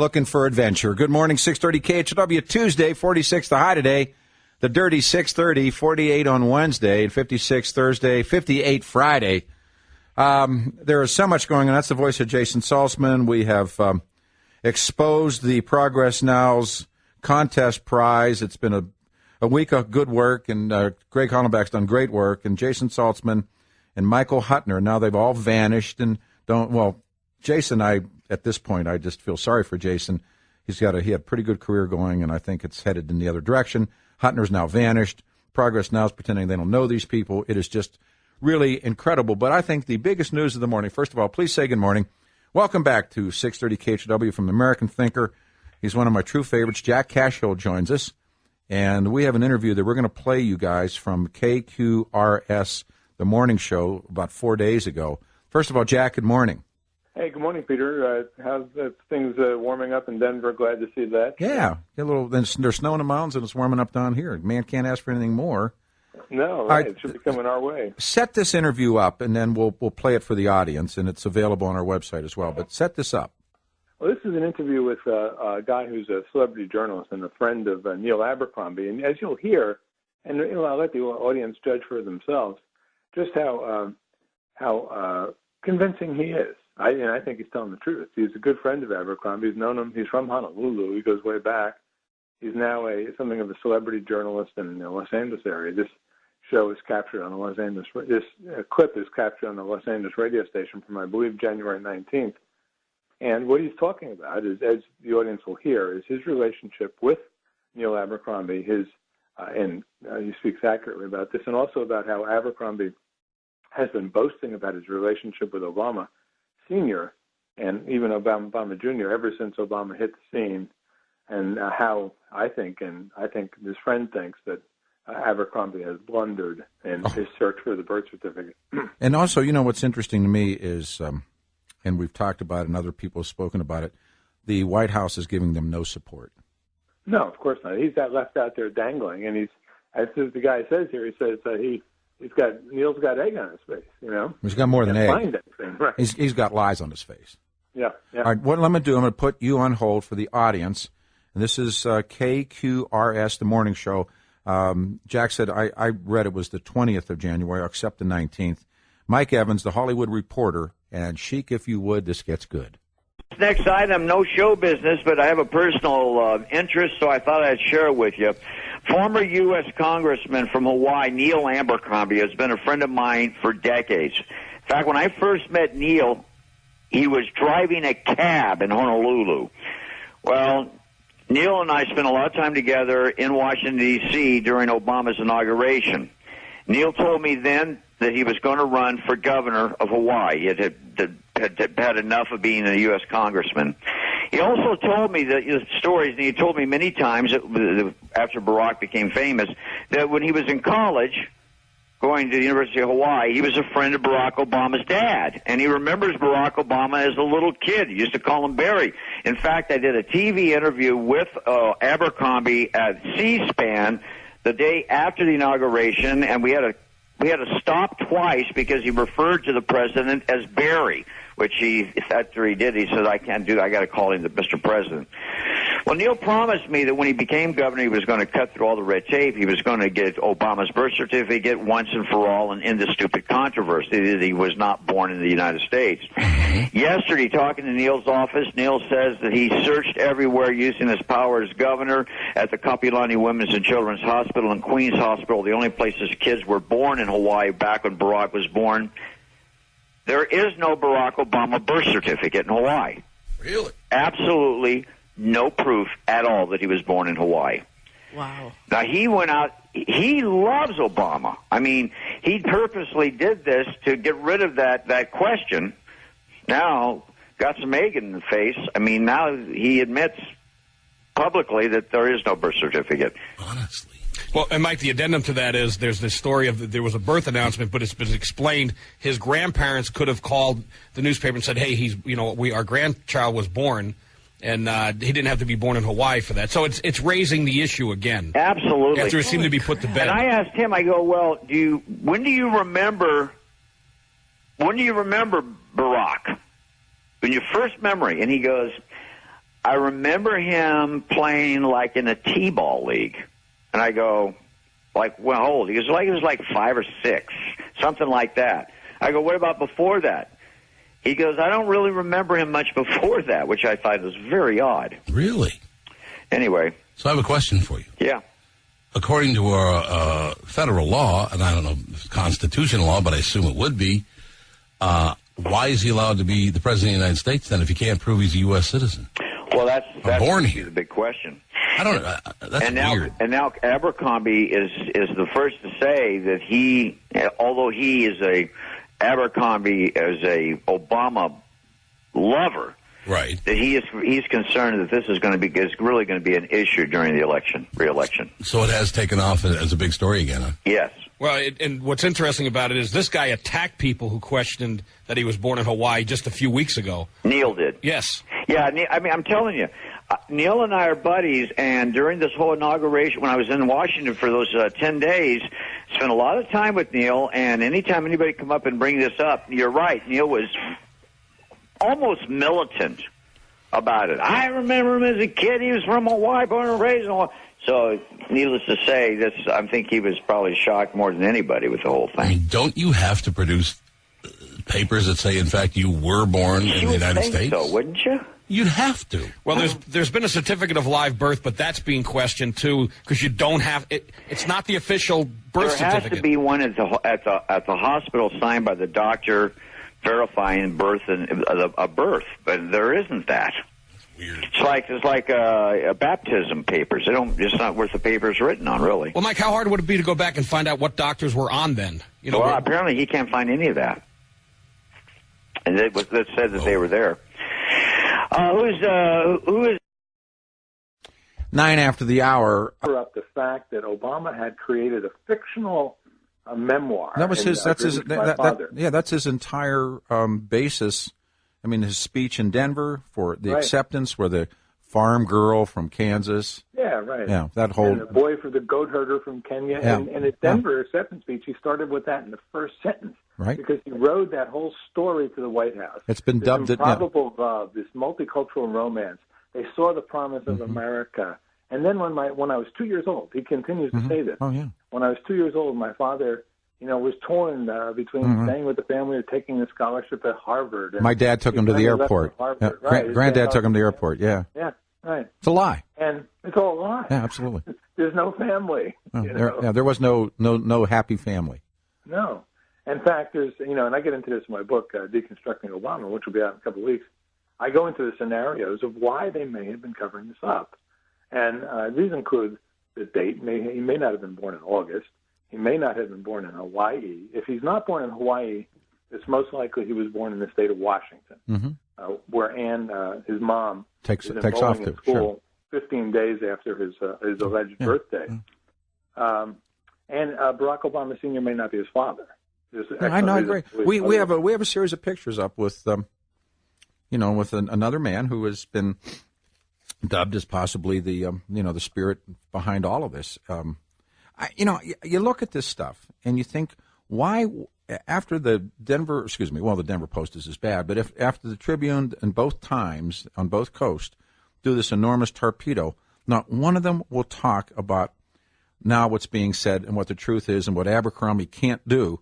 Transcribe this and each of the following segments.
looking for adventure. Good morning, 630 KHW, Tuesday, 46 the high today. The dirty 630, 48 on Wednesday, 56 Thursday, 58 Friday. There is so much going on. That's the voice of Jason Salzman. We have exposed the Progress Now's contest prize. It's been a week of good work, and Greg Hollenbach's done great work, and Jason Salzman and Michael Huttner, now they've all vanished and Jason, at this point, I just feel sorry for Jason. He had a pretty good career going, and I think it's headed in the other direction. Huttner's now vanished. Progress Now is pretending they don't know these people. It is just really incredible. But I think the biggest news of the morning, first of all, please say good morning. Welcome back to 630 KHW from the American Thinker. He's one of my true favorites. Jack Cashill joins us, and we have an interview that we're going to play you guys from KQRS, the morning show, about 4 days ago. First of all, Jack, good morning. Hey, good morning, Peter. How's things warming up in Denver? Glad to see that. Yeah, there's snow in the mountains, and it's warming up down here. Man can't ask for anything more. No, right. It should be coming our way. Set this interview up, and then we'll play it for the audience, and it's available on our website as well. But set this up. Well, this is an interview with a guy who's a celebrity journalist and a friend of Neil Abercrombie. And as you'll hear, and I'll let the audience judge for themselves, just how convincing he is. I think he's telling the truth. He's a good friend of Abercrombie. He's known him. He's from Honolulu. He goes way back. He's now something of a celebrity journalist in the Los Angeles area. This show is captured on the Los Angeles. This clip is captured on the Los Angeles radio station from, I believe, January 19th. And what he's talking about is, as the audience will hear, is his relationship with Neil Abercrombie. And he speaks accurately about this, and also about how Abercrombie has been boasting about his relationship with Obama Sr. and even Obama Jr. ever since Obama hit the scene, and how I think his friend thinks that Abercrombie has blundered in his search for the birth certificate. And also, what's interesting to me is, and we've talked about it and other people have spoken about it, the White House is giving them no support. No, of course not. He's got left out there dangling, and as the guy says here, he says Neil's got egg on his face, He's got more than egg. Right. He's got lies on his face. Yeah. All right, what I'm going to do, I'm going to put you on hold for the audience. And this is KQRS, the morning show. Jack said, I read it was the 20th of January, except the 19th. Mike Evans, the Hollywood Reporter, and Chic, if you would, this gets good. Next item, no show business, but I have a personal interest, so I thought I'd share it with you. Former U.S. Congressman from Hawaii, Neil Abercrombie, has been a friend of mine for decades. In fact, when I first met Neil, he was driving a cab in Honolulu. Well, Neil and I spent a lot of time together in Washington, D.C. during Obama's inauguration. Neil told me then that he was going to run for governor of Hawaii. He had enough of being a U.S. congressman. He also told me that stories, and he told me many times that, after Barack became famous, that when he was in college, going to the University of Hawaii, he was a friend of Barack Obama's dad, and he remembers Barack Obama as a little kid. He used to call him Barry. In fact, I did a TV interview with Abercrombie at C-SPAN the day after the inauguration, and we had to stop twice because he referred to the president as Barry, which after he did, he said, I can't do that. I got to call him the Mr. President. Well, Neil promised me that when he became governor, he was going to cut through all the red tape. He was going to get Obama's birth certificate once and for all and end the stupid controversy that he was not born in the United States. Yesterday, talking to Neil's office, Neil says that he searched everywhere using his power as governor, at the Kapiolani Women's and Children's Hospital and Queens Hospital, the only places kids were born in Hawaii back when Barack was born. There is no Barack Obama birth certificate in Hawaii. Really? Absolutely no proof at all that he was born in Hawaii. Wow. Now, he went out. He loves Obama. I mean, he purposely did this to get rid of that question. Now, got some egg in the face. I mean, now he admits publicly that there is no birth certificate. Honestly. Well, and Mike, the addendum to that is there's this story of there was a birth announcement, but it's been explained his grandparents could have called the newspaper and said, hey, our grandchild was born, and he didn't have to be born in Hawaii for that. So it's raising the issue again. Absolutely. After it seemed to be put to bed. And I asked him, I go, well, when do you remember Barack? When your first memory? And he goes, I remember him playing like in a T-ball league. And I go, like, well, how old? He was like 5 or 6, something like that. I go, what about before that? He goes, I don't really remember him much before that, which I thought was very odd. Really? Anyway. So I have a question for you. Yeah. According to our federal law, and I don't know if it's constitutional law, but I assume it would be, why is he allowed to be the president of the United States then if he can't prove he's a U.S. citizen? Well, that's born here. The big question. I don't know. That's weird. And now Abercrombie is the first to say that he, although he is Abercrombie is a Obama lover, right? That he's concerned that this is really going to be an issue during the re-election. So it has taken off as a big story again. Huh? Yes. Well, and what's interesting about it is this guy attacked people who questioned that he was born in Hawaii just a few weeks ago. Neil did. Yes. Yeah, I mean, I'm telling you, Neil and I are buddies, and during this whole inauguration, when I was in Washington for those 10 days, spent a lot of time with Neil, and anytime anybody come up and bring this up, you're right, Neil was almost militant about it. I remember him as a kid. He was from Hawaii, born and raised in Hawaii. So, needless to say, I think he was probably shocked more than anybody with the whole thing. I mean, don't you have to produce papers that say, in fact, you were born in the United States? So, wouldn't you? You'd have to. Well, there's been a certificate of live birth, but that's being questioned too because you don't have it. It's not the official birth certificate. There has to be one at the hospital signed by the doctor verifying birth and a birth, but there isn't that. Weird. It's like baptism papers. It's not worth the paper it's written on, really. Well, Mike, how hard would it be to go back and find out what doctors were on then? Well, apparently he can't find any of that, and it said that they were there. Who is 9 after the hour. Up the fact that Obama had created a fictional memoir. That was his. That's his. Father. That's his entire basis. I mean, his speech in Denver for the acceptance, where the farm girl from Kansas. Yeah, right. Yeah, that whole. And the boy for the goat herder from Kenya. Yeah. And his Denver acceptance speech, he started with that in the first sentence. Right. Because he rode that whole story to the White House. It's been dubbed this improbable love, this multicultural romance. They saw the promise of America. And then when I was 2 years old, he continues to say this. Oh, yeah. When I was 2 years old, my father, was torn between staying with the family or taking a scholarship at Harvard. And my dad took him to the airport. Yeah. Right. Granddad took him to the airport. Yeah. Yeah. Right. It's a lie. And it's all a lie. Yeah, absolutely. There's no family. There was no happy family. No. In fact, there's, and I get into this in my book, Deconstructing Obama, which will be out in a couple of weeks. I go into the scenarios of why they may have been covering this up. And these include the date. He may not have been born in August. He may not have been born in Hawaii. If he's not born in Hawaii, it's most likely he was born in the state of Washington, where Anne, his mom, takes is off enrolling to in school 15 days after his alleged birthday. And Barack Obama Sr. may not be his father. I know. I agree. We have a series of pictures up with with another man who has been dubbed as possibly the the spirit behind all of this. You look at this stuff and you think, why after the Denver Post is as bad, but if after the Tribune and both Times on both coasts do this enormous torpedo, not one of them will talk about now what's being said and what the truth is and what Abercrombie can't do.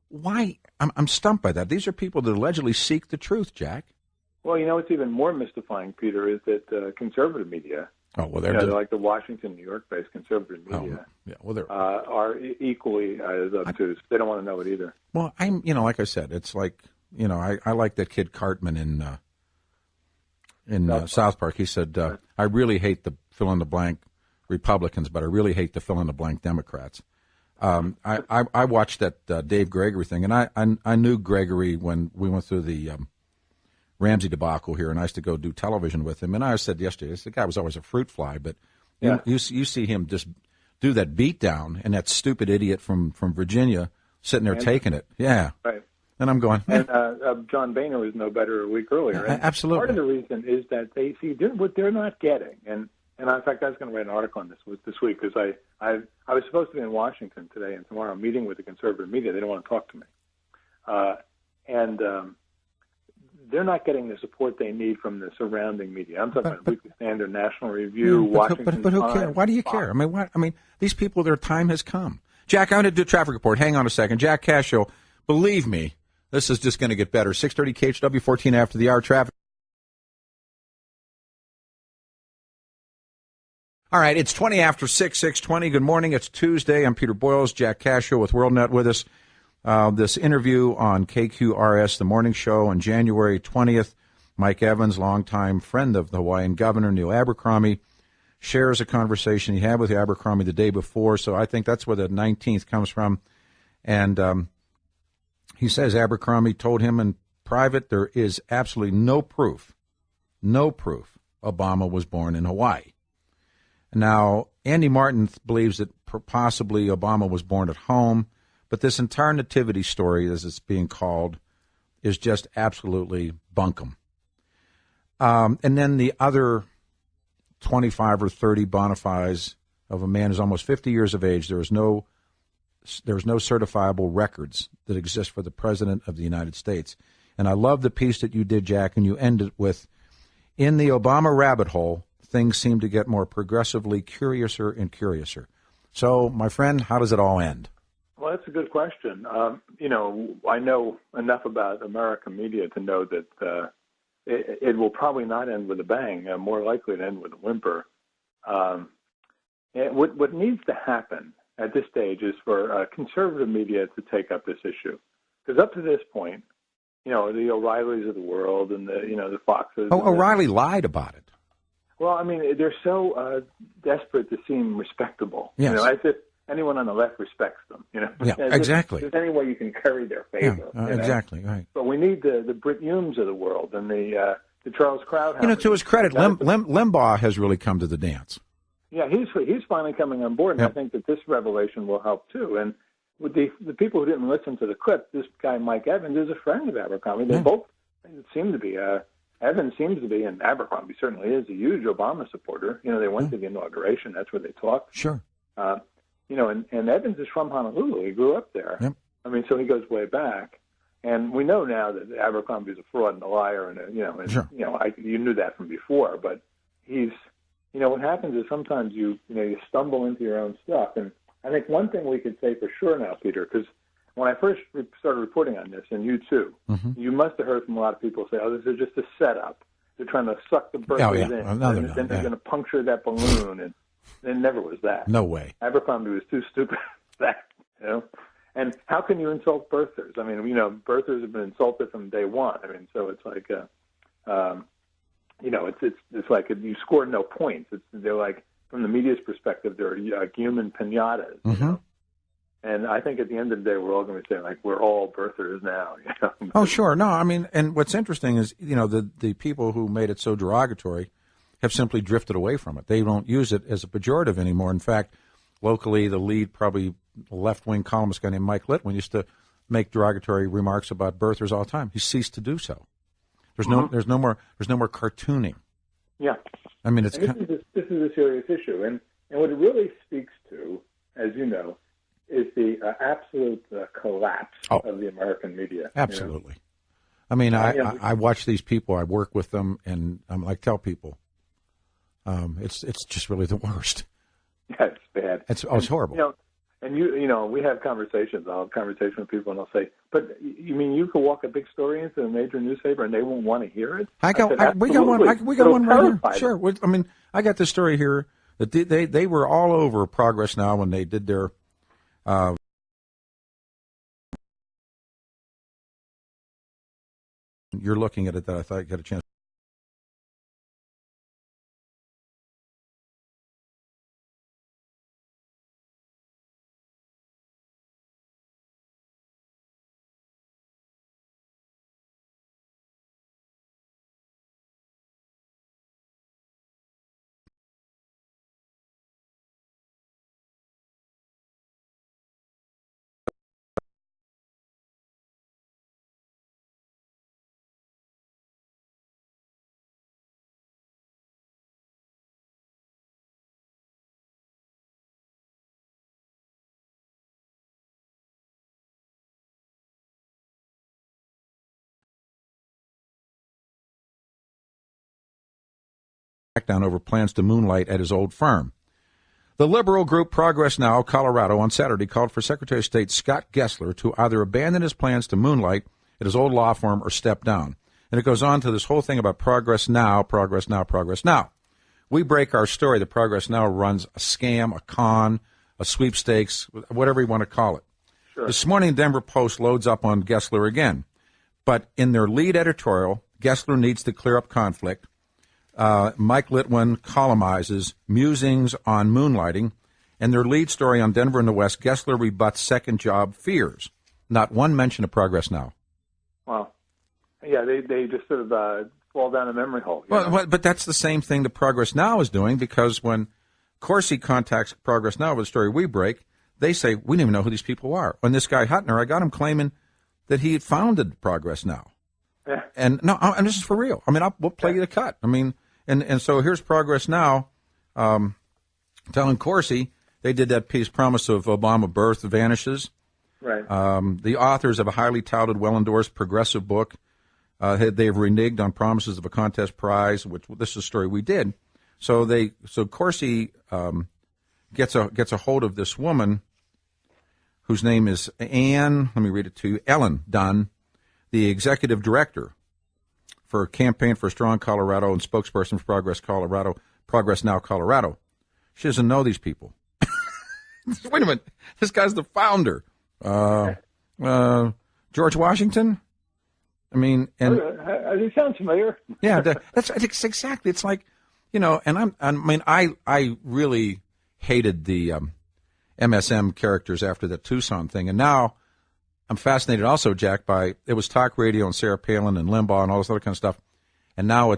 Why? I'm stumped by that. These are people that allegedly seek the truth, Jack. Well, what's even more mystifying, Peter, is that conservative media, they're like the Washington, New York-based conservative media, are equally as obtuse. They don't want to know it either. Well, I'm, like I said, it's like, I like that kid Cartman in South Park. He said, I really hate the fill-in-the-blank Republicans, but I really hate the fill-in-the-blank Democrats. I watched that Dave Gregory thing, and I knew Gregory when we went through the Ramsey debacle here, and I used to go do television with him. And I said yesterday, the guy was always a fruit fly, but you see him just do that beatdown, and that stupid idiot from Virginia sitting there taking it. Yeah. Right. And I'm going. And John Boehner was no better a week earlier. And absolutely. Part of the reason is that they see what they're not getting, and in fact, I was going to write an article on this week because I was supposed to be in Washington today and tomorrow meeting with the conservative media. They don't want to talk to me, and they're not getting the support they need from the surrounding media. I'm talking about Weekly Standard, National Review, Washington but who Times, cares? Why do you Fox. care? I mean, these people, their time has come. Jack, I'm going to do a traffic report. Hang on a second. Jack Cashill, believe me, this is just going to get better. 6:30 KHW, 14 after the hour traffic. All right, it's 20 after 6:20. Good morning. It's Tuesday. I'm Peter Boyles. Jack Cashill with WorldNet with us. This interview on KQRS, the morning show, on January 20th. Mike Evans, longtime friend of the Hawaiian governor, Neil Abercrombie, shares a conversation he had with Abercrombie the day before. So I think that's where the 19th comes from. And he says Abercrombie told him in private there is absolutely no proof Obama was born in Hawaii. Now, Andy Martin believes that possibly Obama was born at home, but this entire nativity story, as it's being called, is just absolutely bunkum. And then the other 25 or 30 bona fides of a man who's almost 50 years of age. There's no certifiable records that exist for the President of the United States. And I love the piece that you did, Jack, and you ended with, in the Obama rabbit hole, things seem to get more progressively curiouser and curiouser. So, my friend, how does it all end? Well, that's a good question. I know enough about American media to know that it will probably not end with a bang. More likely to end with a whimper. What needs to happen at this stage is for conservative media to take up this issue, because up to this point, the O'Reillys of the world and the Foxes. Oh, O'Reilly lied about it. Well, I mean, they're so desperate to seem respectable. Yes. As if anyone on the left respects them. Yeah, as exactly. If there's any way you can curry their favor. Yeah, exactly, right. But we need the Brit Humes of the world and the Charles Krauthammer. To his credit, Limbaugh has really come to the dance. Yeah, he's finally coming on board, and Yep. I think that this revelation will help too. And with the people who didn't listen to the clip, this guy Mike Evans is a friend of Abercrombie. They both seem to be. Evans seems to be, and Abercrombie certainly is, a huge Obama supporter. They went to the inauguration. That's where they talked. Sure. And Evans is from Honolulu. He grew up there. Yep. I mean, so he goes way back. And we know now that Abercrombie is a fraud and a liar, and Sure. You knew that from before. But he's, what happens is sometimes you stumble into your own stuff. And I think one thing we could say for sure now, Peter, because when I first started reporting on this, and you too, you must have heard from a lot of people say, "Oh, this is just a setup. They're trying to suck the birthdays in, and then they're going to puncture that balloon." And it never was that. No way. Abercrombie was too stupid for that. And how can you insult birthers? I mean, birthers have been insulted from day one. I mean, so it's like, it's like you score no points. They're like, from the media's perspective, they're human pinatas. And I think at the end of the day, we're all going to say, like, we're all birthers now. Oh, sure. No, I mean, and what's interesting is, the people who made it so derogatory have simply drifted away from it. They don't use it as a pejorative anymore. In fact, locally, the lead probably left-wing columnist guy named Mike Litwin used to make derogatory remarks about birthers all the time. He ceased to do so. There's no more cartooning. Yeah. I mean, it's this is a serious issue, and what it really speaks to, as you know, is the absolute collapse of the American media. Absolutely. I mean, I watch these people. I work with them, and I'm like, tell people, it's just really the worst. Yeah, it's bad. It's horrible. And we have conversations. I'll have conversations with people, and I'll say, "But you mean you could walk a big story into a major newspaper, and they won't want to hear it?" We got one right here. Sure. I mean, I got this story here that they were all over Progress Now when they did their. You're looking at it that I thought you got a chance. down over plans to moonlight at his old firm. The liberal group Progress Now, Colorado, on Saturday called for Secretary of State Scott Gessler to either abandon his plans to moonlight at his old law firm or step down. And it goes on to this whole thing about Progress Now, Progress Now, Progress Now. We break our story that Progress Now runs a scam, a con, a sweepstakes, whatever you want to call it. Sure. This morning, Denver Post loads up on Gessler again. But in their lead editorial, Gessler needs to clear up conflict. Mike Litwin columnizes musings on moonlighting. And their lead story on Denver and the West, Gessler rebuts second job fears. Not one mention of Progress Now. Wow. Yeah, they just sort of fall down a memory hole. Well, but that's the same thing that Progress Now is doing, because when Corsi contacts Progress Now with the story we break, they say, we don't even know who these people are. And this guy Hutner, I got him claiming that he had founded Progress Now. Yeah. And no, and this is for real. I mean, we'll play you the cut. I mean, and so here's Progress Now telling Corsi they did that piece, Promise of Obama Birth Vanishes. Right. The authors of a highly touted, well-endorsed progressive book, they've reneged on promises of a contest prize, which this is a story we did. So Corsi gets a hold of this woman whose name is Ann. Let me read it to you. Ellen Dunn, the executive director for Campaign for Strong Colorado and spokesperson for Progress Now Colorado. She doesn't know these people. Wait a minute, this guy's the founder. George Washington. I mean, and he sounds familiar. Yeah, that's exactly. It's like, and I really hated the MSM characters after the Tucson thing, and now I'm fascinated also, Jack, by it was talk radio and Sarah Palin and Limbaugh and all this other kind of stuff, and now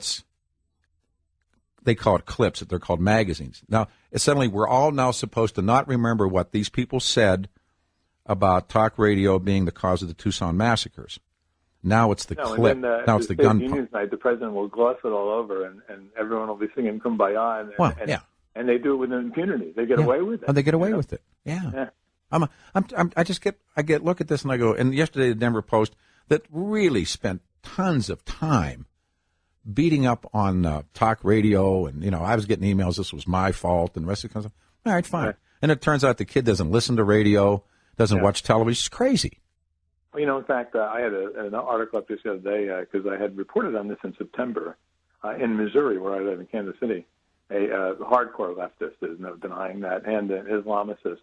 they call it clips. They're called magazines. Now, suddenly we're all now supposed to not remember what these people said about talk radio being the cause of the Tucson massacres. Now it's the clip. And then, now it's the gun. Union night, the president will gloss it all over, and everyone will be singing "Kumbaya." And they do it with impunity. They get away with it. Oh, they get away with it. Yeah. I get look at this and I go. And yesterday, the Denver Post that really spent tons of time beating up on talk radio, and I was getting emails. This was my fault, and the rest of the kind of stuff. All right, fine. Right. And it turns out the kid doesn't listen to radio, doesn't watch television. It's crazy. Well, in fact, I had an article up just the other day because I had reported on this in September in Missouri, where I live in Kansas City. A hardcore leftist, there's no denying that, and an Islamicist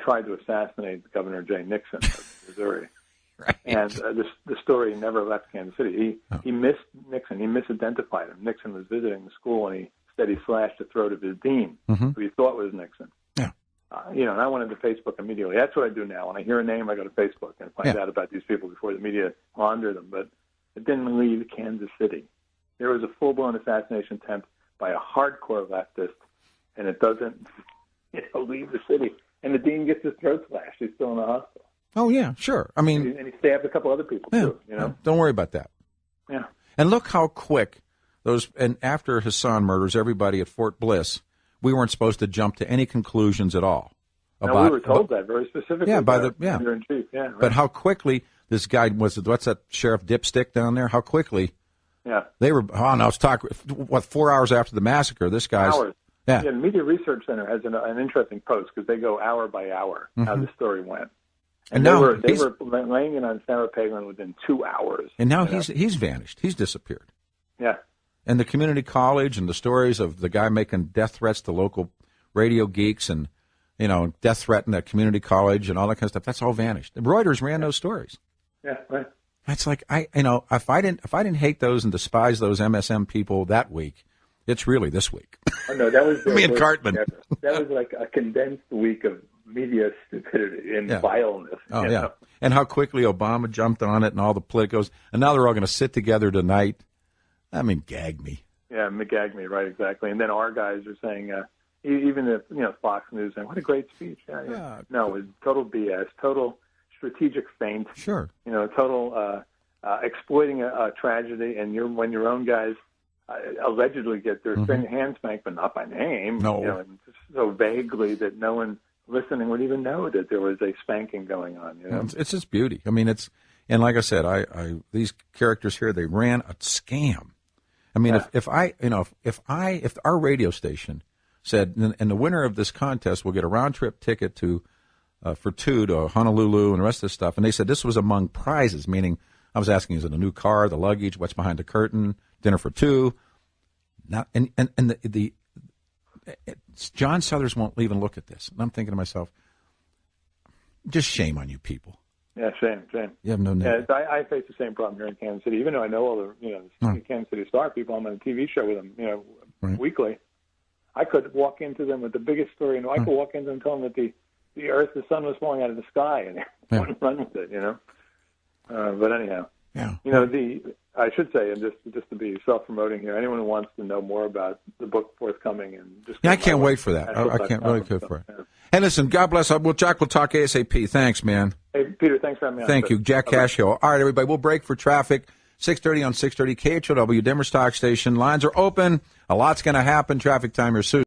tried to assassinate Governor Jay Nixon of Missouri. Right. And the story never left Kansas City. He missed Nixon. He misidentified him. Nixon was visiting the school, and he said he slashed the throat of his dean, who he thought was Nixon. Yeah. And I went into Facebook immediately. That's what I do now. When I hear a name, I go to Facebook and find out about these people before the media launder them. But it didn't leave Kansas City. There was a full-blown assassination attempt by a hardcore leftist, and it doesn't leave the city. And the dean gets his throat slashed. He's still in the hospital. Oh, yeah, sure. I mean, and he stabbed a couple other people, too. Don't worry about that. Yeah. And look how quick and after Hassan murders, everybody at Fort Bliss, we weren't supposed to jump to any conclusions at all. We were told that very specifically. Yeah, by the commander-in-chief. Yeah, right. But how quickly this guy what's that Sheriff Dipstick down there? How quickly? Yeah. They were. Oh no, it's 4 hours after the massacre? This guy's. Hours. Yeah. The Media Research Center has an interesting post because they go hour by hour how the story went. And they were laying it on Sarah Palin within 2 hours. And now he's vanished. He's disappeared. Yeah. And the community college and the stories of the guy making death threats to local radio geeks and, death threatened at community college and all that kind of stuff, that's all vanished. Reuters ran those stories. Yeah, right. That's like, if I didn't hate those and despise those MSM people that week, it's really this week. Oh, no, that was me and Cartman. That was like a condensed week of media stupidity and vileness. Oh, yeah. And how quickly Obama jumped on it and all the politicos. And now they're all going to sit together tonight. I mean, gag me. Yeah, gag me, right, exactly. And then our guys are saying, even if, Fox News saying, what a great speech. Yeah. No, it was total BS, total strategic feint. Sure. Total exploiting a tragedy. And when your own guys allegedly get their hand spanked, but not by name. No. And just so vaguely that no one listening would even know that there was a spanking going on. It's just beauty. I mean, and like I said, I these characters here, they ran a scam. I mean, if our radio station said, and the winner of this contest will get a round trip ticket to for two to Honolulu and the rest of this stuff, and they said this was among prizes, meaning I was asking, is it a new car, the luggage, what's behind the curtain, dinner for two? Now, and John Suthers won't even look at this, and I'm thinking to myself, just shame on you people. Yeah, shame. You have no name. Yeah, I face the same problem here in Kansas City. Even though I know all the Kansas City Star people, I'm on a TV show with them, weekly. I could walk into them with the biggest story, and I could walk into them and tell them that the sun was falling out of the sky, and they wouldn't run with it, But anyhow, I should say, and just to be self-promoting here, anyone who wants to know more about the book forthcoming, and just I can't wait for that. I can't really wait for it. Yeah. Hey, listen, God bless. Jack will talk ASAP. Thanks, man. Hey, Peter, thanks for having me on. Thank you, Jack Cashill. All right, everybody, we'll break for traffic. 6:30 on 630 KHOW, Denver Stock Station. Lines are open. A lot's going to happen. Traffic timer soon.